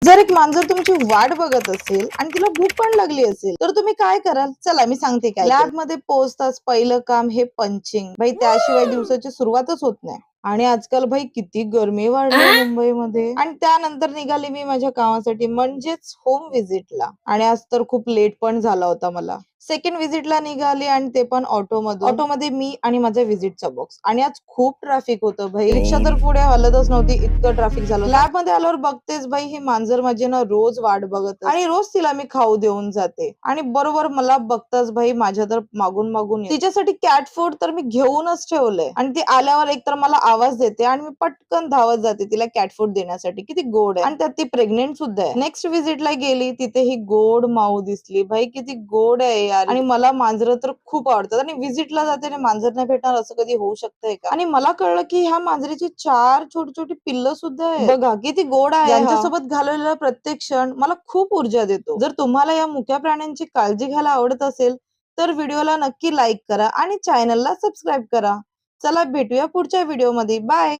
जर एक मांजर तुमची वाट बघत असेल आणि तिला भूक पण लागली असेल तर तुम्ही काय कराल? चला मी सांगते काय. लॅब मध्ये पोहोचताच पहिलं काम हे पंचिंग. भाई त्याशिवाय दिवसाची सुरुवातच होत नाही. आणि आजकाल भाई किती गरमी वाढली मुंबईमध्ये. आणि त्यानंतर निघाली मी माझ्या कामासाठी म्हणजेच होम व्हिजिटला. आणि आज तर खूप लेट पण झाला होता मला. सेकंड व्हिजिटला निघाली आणि ते पण ऑटोमध्ये मी आणि माझा व्हिजिटचा बॉक्स. आणि आज खूप ट्रॅफिक होतं भाई. रिक्षा तर पुढे हलतच नव्हती, इतकं ट्रॅफिक झालं. लॅब मध्ये आल्यावर बघतेच भाई ही मांजर माझी ना रोज वाट बघत आणि रोज तिला मी खाऊ देऊन जाते. आणि बरोबर मला बघताच भाई माझ्या तर मागून मागून तिच्यासाठी कॅट फूड तर मी घेऊनच ठेवलंय. आणि ती आल्यावर एकतर मला आवाज देते आणि मी पटकन धावत जाते तिला कॅट फूड देण्यासाठी. किती गोड आहे. आणि त्यात ती प्रेग्नेंट सुद्धा आहे. नेक्स्ट व्हिजिटला गेली, तिथे ही गोड माऊ दिसली. भाई किती गोड आहे यार. आणि मला मांजर तर खूप आवडतात. आणि व्हिजिटला जाते आणि मांजर नाही भेटणार असं कधी होऊ शकतंय का? आणि मला कळलं की ह्या मांजरीची 4 छोटी छोटी पिल्ल सुद्धा आहे. बघा किती गोड आहे. यांच्यासोबत घालवलेला प्रत्येक क्षण मला खूप ऊर्जा देतो. जर तुम्हाला या मुक्या प्राण्यांची काळजी घ्यायला आवडत असेल तर व्हिडिओला नक्की लाईक करा आणि चॅनलला सबस्क्राईब करा. चला भेटूया पुढच्या व्हिडिओमध्ये. बाय.